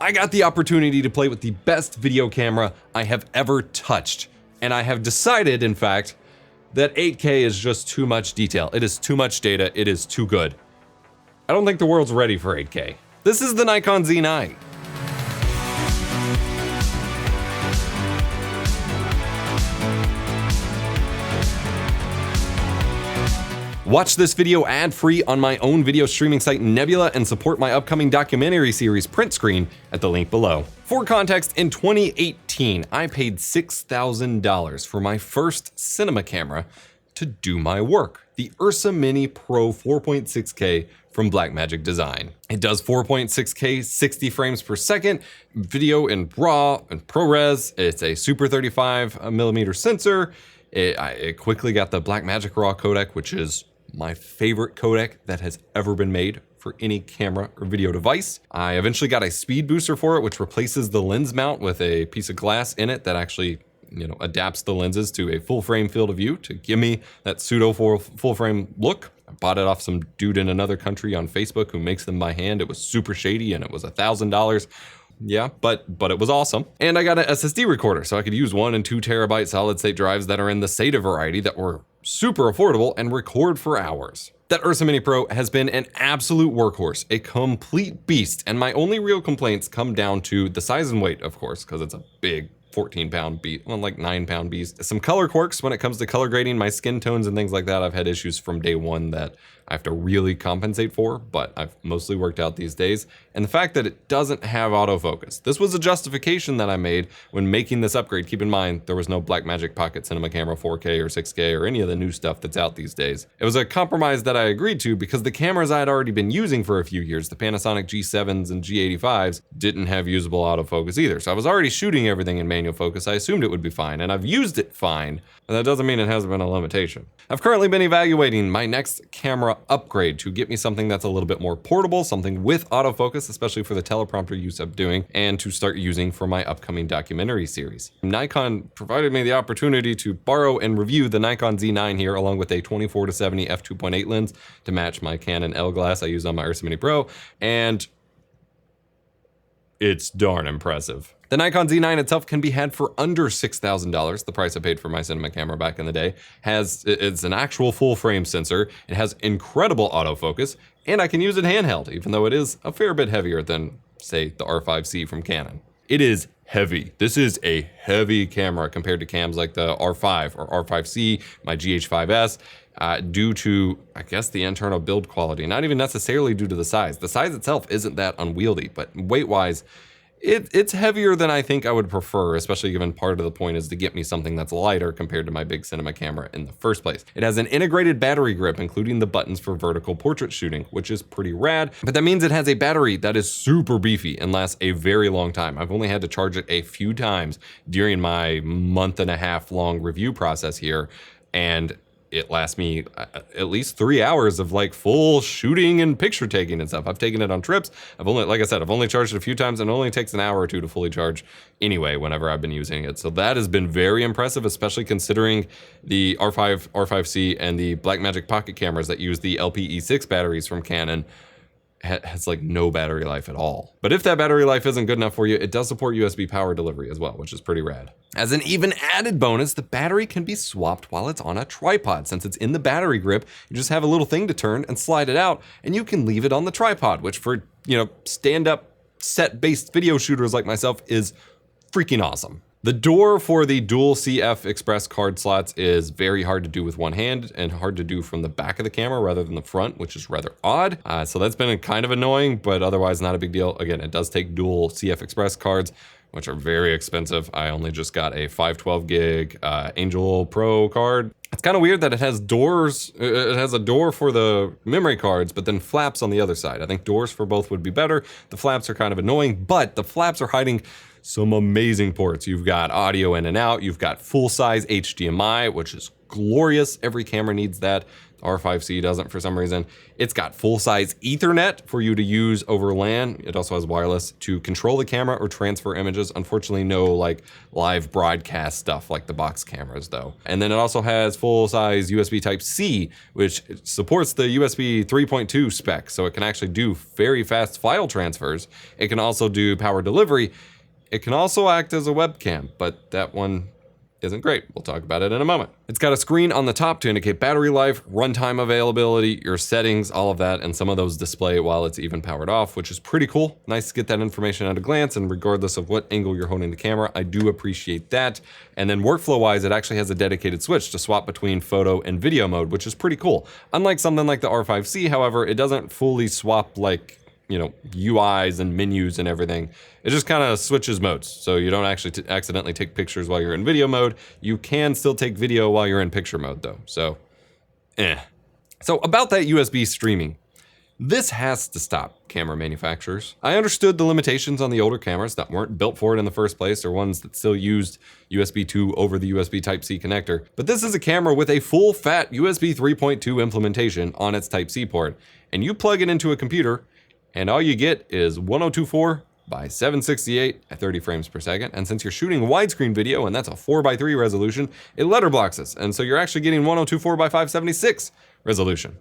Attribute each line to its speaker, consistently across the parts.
Speaker 1: I got the opportunity to play with the best video camera I have ever touched. And I have decided, in fact, that 8K is just too much detail. It is too much data. It is too good. I don't think the world's ready for 8K. This is the Nikon Z9. Watch this video ad-free on my own video streaming site Nebula and support my upcoming documentary series Print Screen at the link below. For context, in 2018, I paid $6,000 for my first cinema camera to do my work, the Ursa Mini Pro 4.6K from Blackmagic Design. It does 4.6K 60 frames per second, video in RAW and ProRes. It's a Super 35mm sensor. It quickly got the Blackmagic RAW codec, which is my favorite codec that has ever been made for any camera or video device. I eventually got a speed booster for it, which replaces the lens mount with a piece of glass in it that actually, adapts the lenses to a full frame field of view to give me that pseudo full frame look. I bought it off some dude in another country on Facebook who makes them by hand. It was super shady and it was $1,000. Yeah, but it was awesome. And I got an SSD recorder, so I could use 1 and 2 terabyte solid state drives that are in the SATA variety that were super affordable and record for hours. That Ursa Mini Pro has been an absolute workhorse, a complete beast, and my only real complaints come down to the size and weight, of course, because it's a big 14-pound beast, well, like 9-pound beast. Some color quirks when it comes to color grading, my skin tones and things like that. I've had issues from day one that I have to really compensate for, but I've mostly worked out these days. And the fact that it doesn't have autofocus. This was a justification that I made when making this upgrade. Keep in mind, there was no Blackmagic Pocket Cinema Camera 4K or 6K or any of the new stuff that's out these days. It was a compromise that I agreed to because the cameras I had already been using for a few years, the Panasonic G7s and G85s, didn't have usable autofocus either. So I was already shooting everything in manual focus. I assumed it would be fine, and I've used it fine, and that doesn't mean it hasn't been a limitation. I've currently been evaluating my next camera upgrade to get me something that's a little bit more portable, something with autofocus, especially for the teleprompter use I'm doing, and to start using for my upcoming documentary series. Nikon provided me the opportunity to borrow and review the Nikon Z9 here, along with a 24-70 f2.8 lens to match my Canon L glass I use on my Ursa Mini Pro, and it's darn impressive. The Nikon Z9 itself can be had for under $6,000, the price I paid for my cinema camera back in the day. It's an actual full frame sensor, it has incredible autofocus, and I can use it handheld, even though it is a fair bit heavier than, say, the R5C from Canon. It is heavy. This is a heavy camera compared to cams like the R5 or R5C, my GH5S, due to, I guess, the internal build quality, not even necessarily due to the size. The size itself isn't that unwieldy, but weight-wise, it's heavier than I think I would prefer, especially given part of the point is to get me something that's lighter compared to my big cinema camera in the first place. It has an integrated battery grip, including the buttons for vertical portrait shooting, which is pretty rad, but that means it has a battery that is super beefy and lasts a very long time. I've only had to charge it a few times during my month-and-a-half long review process here, and it lasts me at least 3 hours of like full shooting and picture taking and stuff. I've taken it on trips. Like I said, I've only charged it a few times, and it only takes an hour or two to fully charge anyway whenever I've been using it. So that has been very impressive, especially considering the R5, R5C, and the Blackmagic Pocket cameras that use the LPE6 batteries from Canon has like no battery life at all. But if that battery life isn't good enough for you, it does support USB power delivery as well, which is pretty rad. As an even added bonus, the battery can be swapped while it's on a tripod. Since it's in the battery grip, you just have a little thing to turn and slide it out, and you can leave it on the tripod, which for, stand-up set-based video shooters like myself is freaking awesome. The door for the dual CF Express card slots is very hard to do with one hand and hard to do from the back of the camera rather than the front, which is rather odd. So that's been kind of annoying, but otherwise not a big deal. Again, it does take dual CF Express cards, which are very expensive. I only just got a 512 gig Angel Pro card. It's kind of weird that it has doors. It has a door for the memory cards, but then flaps on the other side. I think doors for both would be better. The flaps are kind of annoying, but the flaps are hiding some amazing ports. You've got audio in and out. You've got full-size HDMI, which is glorious. Every camera needs that. R5C doesn't for some reason. It's got full-size Ethernet for you to use over LAN. It also has wireless to control the camera or transfer images. Unfortunately, no like live broadcast stuff like the box cameras though. And then it also has full-size USB Type-C, which supports the USB 3.2 spec, so it can actually do very fast file transfers. It can also do power delivery. It can also act as a webcam, but that one isn't great. We'll talk about it in a moment. It's got a screen on the top to indicate battery life, runtime availability, your settings, all of that, and some of those display while it's even powered off, which is pretty cool. Nice to get that information at a glance, and regardless of what angle you're holding the camera, I do appreciate that. And then workflow-wise, it actually has a dedicated switch to swap between photo and video mode, which is pretty cool. Unlike something like the R5C, however, it doesn't fully swap like, you know, UIs and menus and everything. It just kind of switches modes. So you don't actually accidentally take pictures while you're in video mode. You can still take video while you're in picture mode though. So, So about that USB streaming, this has to stop, camera manufacturers. I understood the limitations on the older cameras that weren't built for it in the first place, or ones that still used USB 2 over the USB Type-C connector. But this is a camera with a full-fat USB 3.2 implementation on its Type-C port. And you plug it into a computer, and all you get is 1024 by 768 at 30 frames per second. And since you're shooting widescreen video, and that's a 4:3 resolution, it letterblocks us. And so you're actually getting 1024 by 576 resolution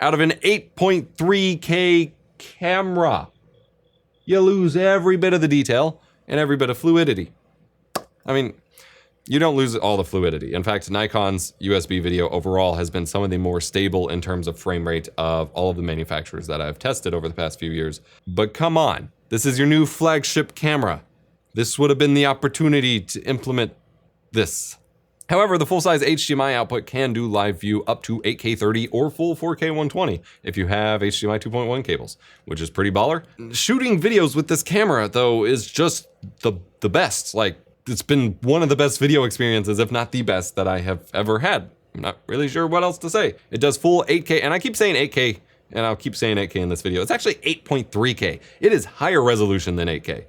Speaker 1: out of an 8.3K camera. You lose every bit of the detail and every bit of fluidity. I mean, you don't lose all the fluidity. In fact, Nikon's USB video overall has been some of the more stable in terms of frame rate of all of the manufacturers that I've tested over the past few years. But come on, this is your new flagship camera. This would have been the opportunity to implement this. However, the full-size HDMI output can do live view up to 8K 30 or full 4K 120 if you have HDMI 2.1 cables, which is pretty baller. Shooting videos with this camera, though, is just the best. Like, it's been one of the best video experiences, if not the best, that I have ever had. I'm not really sure what else to say. It does full 8K, and I keep saying 8K, and I'll keep saying 8K in this video. It's actually 8.3K. It is higher resolution than 8K,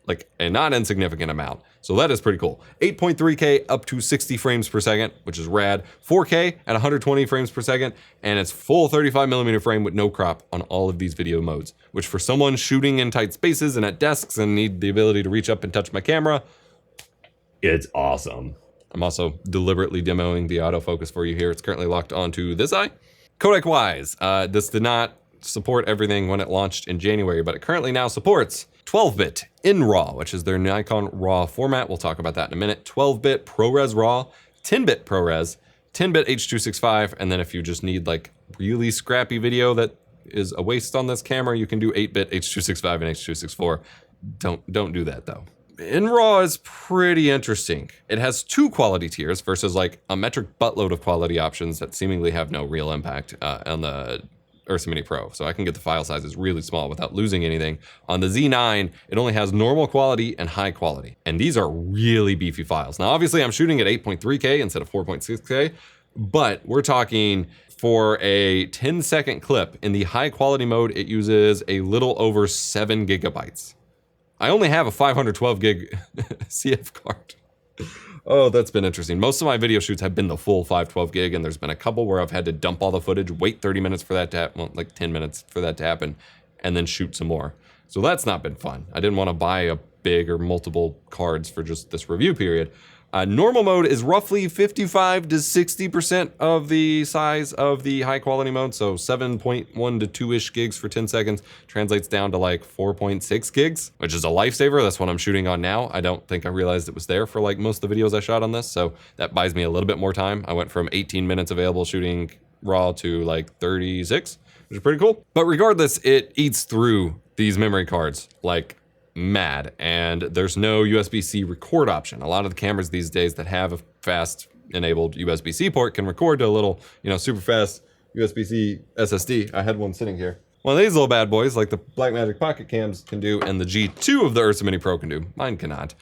Speaker 1: like a not insignificant amount. So that is pretty cool. 8.3K up to 60 frames per second, which is rad. 4K at 120 frames per second, and it's full 35mm frame with no crop on all of these video modes, which for someone shooting in tight spaces and at desks and need the ability to reach up and touch my camera, it's awesome. I'm also deliberately demoing the autofocus for you here. It's currently locked onto this eye. Codec-wise, this did not support everything when it launched in January, but it currently now supports 12-bit in RAW, which is their Nikon RAW format. We'll talk about that in a minute. 12-bit ProRes RAW, 10-bit ProRes, 10-bit H.265, and then if you just need like really scrappy video that is a waste on this camera, you can do 8-bit H.265 and H.264. Don't do that though. In RAW is pretty interesting. It has two quality tiers versus like a metric buttload of quality options that seemingly have no real impact on the Ursa Mini Pro. So I can get the file sizes really small without losing anything. On the Z9, it only has normal quality and high quality. And these are really beefy files. Now, obviously I'm shooting at 8.3K instead of 4.6K, but we're talking for a 10-second clip in the high quality mode, it uses a little over 7 gigabytes. I only have a 512 gig CF card. Oh, that's been interesting. Most of my video shoots have been the full 512 gig, and there's been a couple where I've had to dump all the footage, wait 30 minutes for that to happen, well, like 10 minutes for that to happen, and then shoot some more. So that's not been fun. I didn't want to buy a big or multiple cards for just this review period. Normal mode is roughly 55 to 60% of the size of the high quality mode. So 7.1 to 2-ish gigs for 10 seconds translates down to like 4.6 gigs, which is a lifesaver. That's what I'm shooting on now. I don't think I realized it was there for like most of the videos I shot on this. So that buys me a little bit more time. I went from 18 minutes available shooting RAW to like 36, which is pretty cool. But regardless, it eats through these memory cards like mad, and there's no USB-C record option. A lot of the cameras these days that have a fast enabled USB-C port can record to a little, super fast USB-C SSD. I had one sitting here. One of these little bad boys, like the Blackmagic Pocket Cams can do, and the G2 of the Ursa Mini Pro can do. Mine cannot.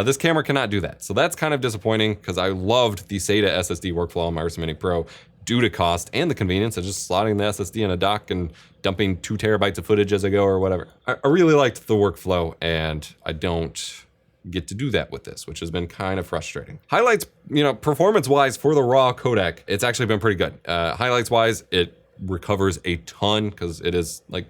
Speaker 1: This camera cannot do that. So that's kind of disappointing because I loved the SATA SSD workflow on my Ursa Mini Pro due to cost and the convenience of just slotting the SSD in a dock and dumping 2 terabytes of footage as I go or whatever. I really liked the workflow, and I don't get to do that with this, which has been kind of frustrating. Highlights, performance-wise for the RAW codec, it's actually been pretty good. Highlights-wise, it recovers a ton because it is like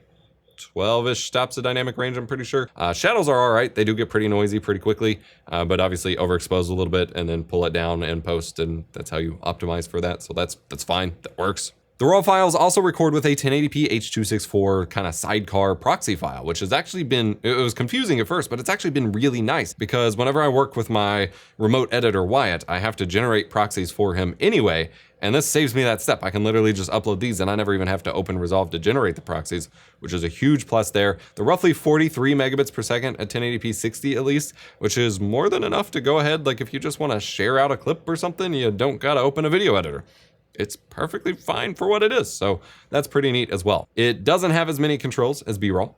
Speaker 1: 12-ish stops of dynamic range, I'm pretty sure. Shadows are all right. They do get pretty noisy pretty quickly, but obviously overexpose a little bit and then pull it down in post, and that's how you optimize for that. So that's fine. That works. The RAW files also record with a 1080p H.264 kind of sidecar proxy file, which has actually been, it was confusing at first, but it's actually been really nice because whenever I work with my remote editor, Wyatt, I have to generate proxies for him anyway, and this saves me that step. I can literally just upload these and I never even have to open Resolve to generate the proxies, which is a huge plus there. They're roughly 43 megabits per second at 1080p 60 at least, which is more than enough to go ahead, like if you just want to share out a clip or something, you don't gotta open a video editor. It's perfectly fine for what it is, so that's pretty neat as well. It doesn't have as many controls as B-Raw,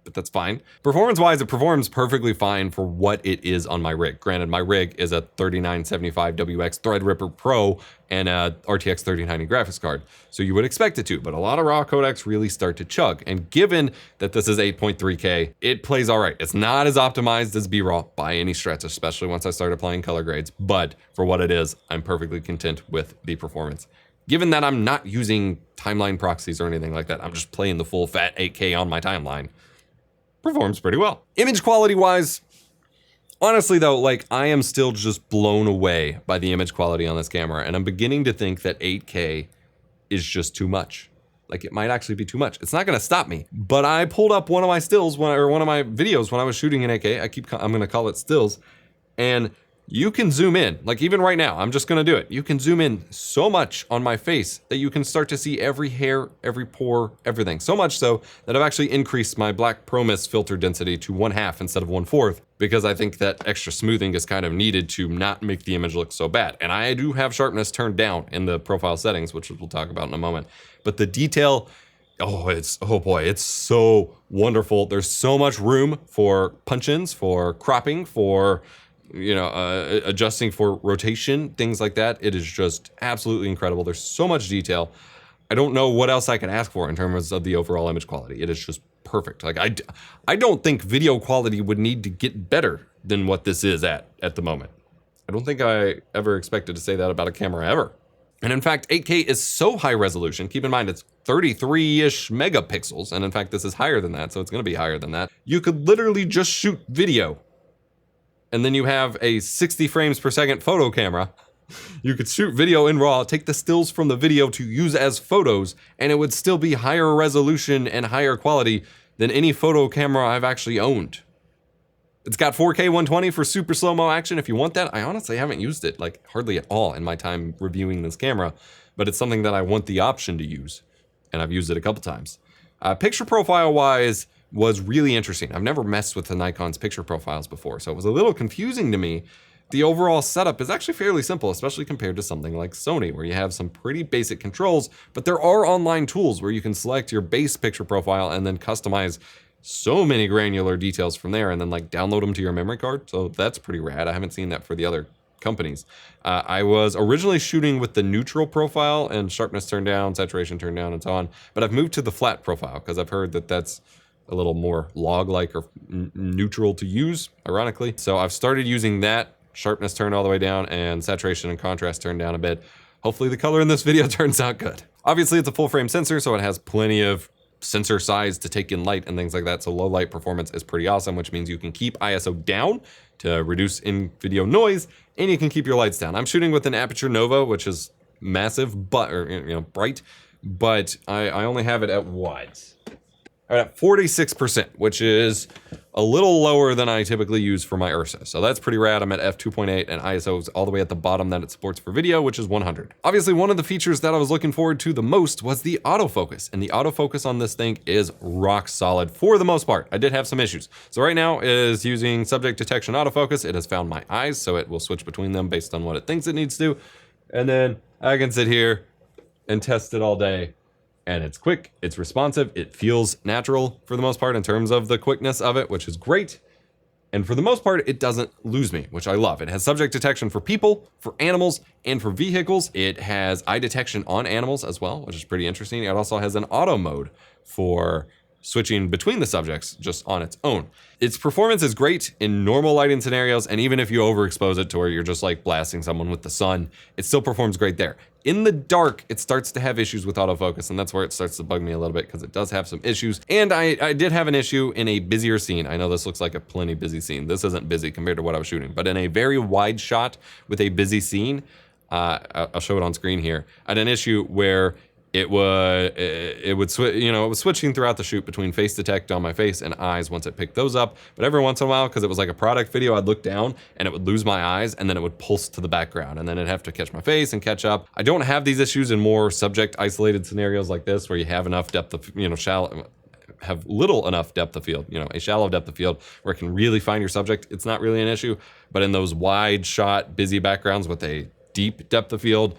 Speaker 1: but that's fine. Performance-wise, it performs perfectly fine for what it is on my rig. Granted, my rig is a 3975 WX Threadripper Pro and a RTX 3090 graphics card, so you would expect it to, but a lot of RAW codecs really start to chug, and given that this is 8.3K, it plays all right. It's not as optimized as B-Raw by any stretch, especially once I started playing color grades, but for what it is, I'm perfectly content with the performance. Given that I'm not using timeline proxies or anything like that, I'm just playing the full fat 8K on my timeline, performs pretty well. Image quality wise, honestly though, like I am still just blown away by the image quality on this camera, and I'm beginning to think that 8K is just too much. Like it might actually be too much. It's not gonna stop me, but I pulled up one of my stills or one of my videos when I was shooting in 8K. I'm gonna call it stills, and you can zoom in, like even right now, I'm just gonna do it. You can zoom in so much on my face that you can start to see every hair, every pore, everything. So much so that I've actually increased my Black Pro Mist filter density to 1/2 instead of 1/4, because I think that extra smoothing is kind of needed to not make the image look so bad. And I do have sharpness turned down in the profile settings, which we'll talk about in a moment. But the detail, oh boy, it's so wonderful. There's so much room for punch-ins, for cropping, for adjusting for rotation, things like that. It is just absolutely incredible. There's so much detail. I don't know what else I can ask for in terms of the overall image quality. It is just perfect. Like I don't think video quality would need to get better than what this is at the moment. I don't think I ever expected to say that about a camera ever. And in fact, 8K is so high resolution. Keep in mind, it's 33-ish megapixels. And in fact, this is higher than that, so it's gonna be higher than that. You could literally just shoot video, and then you have a 60 frames per second photo camera. You could shoot video in RAW, take the stills from the video to use as photos, and it would still be higher resolution and higher quality than any photo camera I've actually owned. It's got 4K 120 for super slow-mo action if you want that. I honestly haven't used it like hardly at all in my time reviewing this camera, but it's something that I want the option to use, and I've used it a couple times. Picture profile-wise, was really interesting. I've never messed with the Nikon's picture profiles before, so it was a little confusing to me. The overall setup is actually fairly simple, especially compared to something like Sony, where you have some pretty basic controls, but there are online tools where you can select your base picture profile and then customize so many granular details from there and then like download them to your memory card. So that's pretty rad. I haven't seen that for the other companies. I was originally shooting with the neutral profile and sharpness turned down, saturation turned down, and so on, but I've moved to the flat profile because I've heard that that's a little more log-like or neutral to use, ironically. So I've started using that, sharpness turned all the way down, and saturation and contrast turned down a bit. Hopefully the color in this video turns out good. Obviously it's a full frame sensor, so it has plenty of sensor size to take in light and things like that, so low light performance is pretty awesome, which means you can keep ISO down to reduce in-video noise, and you can keep your lights down. I'm shooting with an Aputure Nova, which is massive, but bright, but I only have it at what? At 46%, which is a little lower than I typically use for my Ursa. So that's pretty rad. I'm at f2.8 and ISO is all the way at the bottom that it supports for video, which is 100. Obviously, one of the features that I was looking forward to the most was the autofocus. And the autofocus on this thing is rock solid for the most part. I did have some issues. So right now it is using subject detection autofocus. It has found my eyes, so it will switch between them based on what it thinks it needs to. And then I can sit here and test it all day. And it's quick, it's responsive, it feels natural for the most part in terms of the quickness of it, which is great. And for the most part, it doesn't lose me, which I love. It has subject detection for people, for animals, and for vehicles. It has eye detection on animals as well, which is pretty interesting. It also has an auto mode for switching between the subjects just on its own. Its performance is great in normal lighting scenarios, and even if you overexpose it to where you're just like blasting someone with the sun, it still performs great there. In the dark, it starts to have issues with autofocus, and that's where it starts to bug me a little bit because it does have some issues. And I did have an issue in a busier scene. I know this looks like a plenty busy scene. This isn't busy compared to what I was shooting, but in a very wide shot with a busy scene, I'll show it on screen here. I had an issue where it would switch, you know, it was switching throughout the shoot between face detect on my face and eyes once it picked those up. But every once in a while, because it was like a product video, I'd look down and it would lose my eyes, and then it would pulse to the background, and then it'd have to catch my face and catch up. I don't have these issues in more subject isolated scenarios like this, where you have enough depth of, you know, have little enough depth of field, you know, a shallow depth of field where it can really find your subject. It's not really an issue. But in those wide shot, busy backgrounds with a deep depth of field,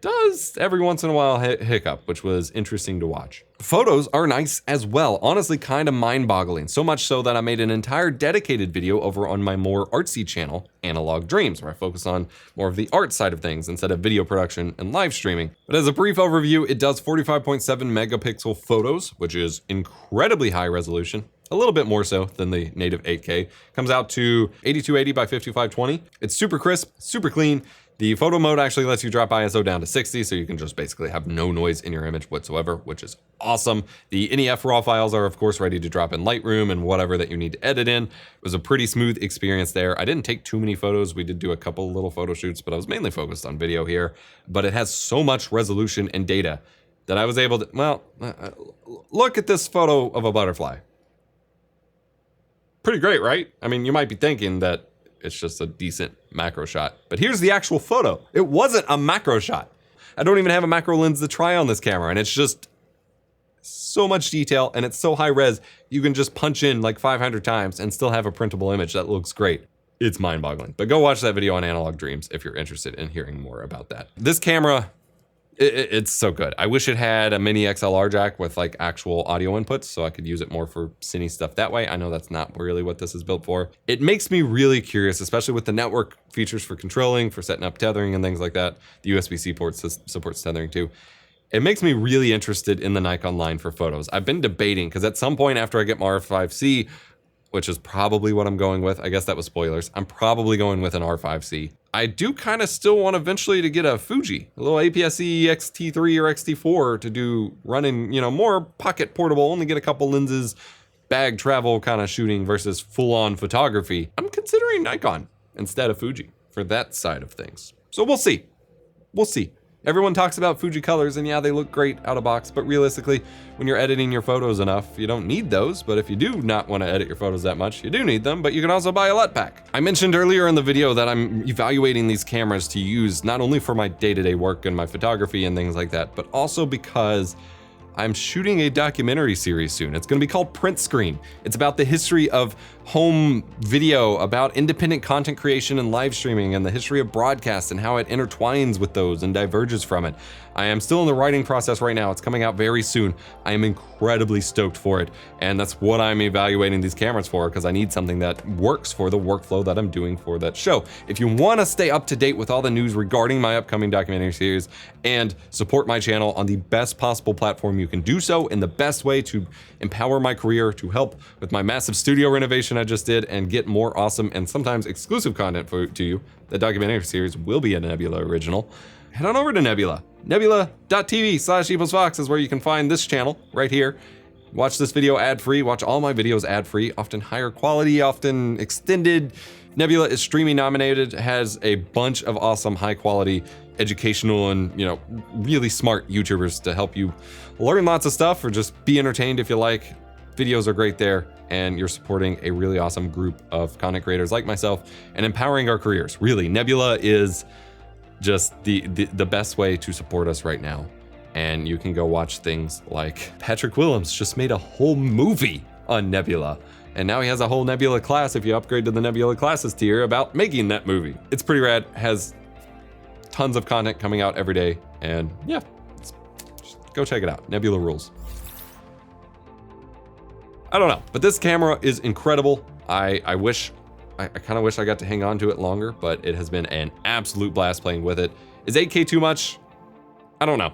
Speaker 1: does every once in a while hiccup, which was interesting to watch. Photos are nice as well, honestly kind of mind-boggling, so much so that I made an entire dedicated video over on my more artsy channel, Analog Dreams, where I focus on more of the art side of things instead of video production and live streaming. But as a brief overview, it does 45.7 megapixel photos, which is incredibly high resolution. A little bit more so than the native 8K. Comes out to 8280 by 5520. It's super crisp, super clean. The photo mode actually lets you drop ISO down to 60, so you can just basically have no noise in your image whatsoever, which is awesome. The NEF RAW files are, of course, ready to drop in Lightroom and whatever that you need to edit in. It was a pretty smooth experience there. I didn't take too many photos. We did do a couple little photo shoots, but I was mainly focused on video here. But it has so much resolution and data that I was able to, well, look at this photo of a butterfly. Pretty great, right? I mean, you might be thinking that it's just a decent macro shot, but here's the actual photo. It wasn't a macro shot. I don't even have a macro lens to try on this camera, and it's just so much detail, and it's so high res, you can just punch in like 500 times and still have a printable image that looks great. It's mind-boggling. But go watch that video on Analog Dreams if you're interested in hearing more about that. This camera, it's so good. I wish it had a mini XLR jack with like actual audio inputs so I could use it more for cine stuff that way. I know that's not really what this is built for. It makes me really curious, especially with the network features for controlling, for setting up tethering and things like that. The USB-C port supports tethering too. It makes me really interested in the Nikon line for photos. I've been debating, because at some point after I get my R5C, which is probably what I'm going with. I guess that was spoilers. I'm probably going with an R5C. I do kind of still want eventually to get a Fuji, a little APS-C X-T3 or X-T4 to do running, you know, more pocket portable, only get a couple lenses, bag travel kind of shooting versus full-on photography. I'm considering Nikon instead of Fuji for that side of things. So we'll see. We'll see. Everyone talks about Fuji colors, and yeah, they look great out of box, but realistically, when you're editing your photos enough, you don't need those. But if you do not want to edit your photos that much, you do need them, but you can also buy a LUT pack. I mentioned earlier in the video that I'm evaluating these cameras to use not only for my day-to-day work and my photography and things like that, but also because I'm shooting a documentary series soon. It's gonna be called Print Screen. It's about the history of home video, about independent content creation and live streaming, and the history of broadcast and how it intertwines with those and diverges from it. I am still in the writing process right now. It's coming out very soon. I am incredibly stoked for it. And that's what I'm evaluating these cameras for, because I need something that works for the workflow that I'm doing for that show. If you wanna stay up to date with all the news regarding my upcoming documentary series and support my channel on the best possible platform you can do so in the best way to empower my career, to help with my massive studio renovation I just did, and get more awesome and sometimes exclusive content to you, the documentary series will be a Nebula original. Head on over to Nebula. Nebula.tv/EposVox is where you can find this channel right here. Watch this video ad-free, watch all my videos ad-free, often higher quality, often extended. Nebula is streaming nominated, has a bunch of awesome high quality educational and, you know, really smart YouTubers to help you learn lots of stuff or just be entertained if you like. Videos are great there, and you're supporting a really awesome group of content creators like myself and empowering our careers. Really, Nebula is just the best way to support us right now. And you can go watch things like Patrick Willems just made a whole movie on Nebula. And now he has a whole Nebula class if you upgrade to the Nebula classes tier about making that movie. It's pretty rad, has tons of content coming out every day. And yeah, just go check it out. Nebula rules. I don't know, but this camera is incredible. I kind of wish I got to hang on to it longer, but it has been an absolute blast playing with it. Is 8K too much? I don't know.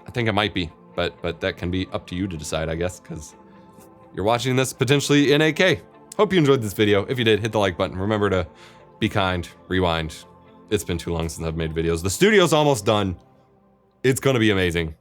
Speaker 1: I think it might be, but that can be up to you to decide, I guess, because you're watching this potentially in 8K. Hope you enjoyed this video. If you did, hit the like button. Remember to be kind, rewind. It's been too long since I've made videos. The studio's almost done. It's gonna be amazing.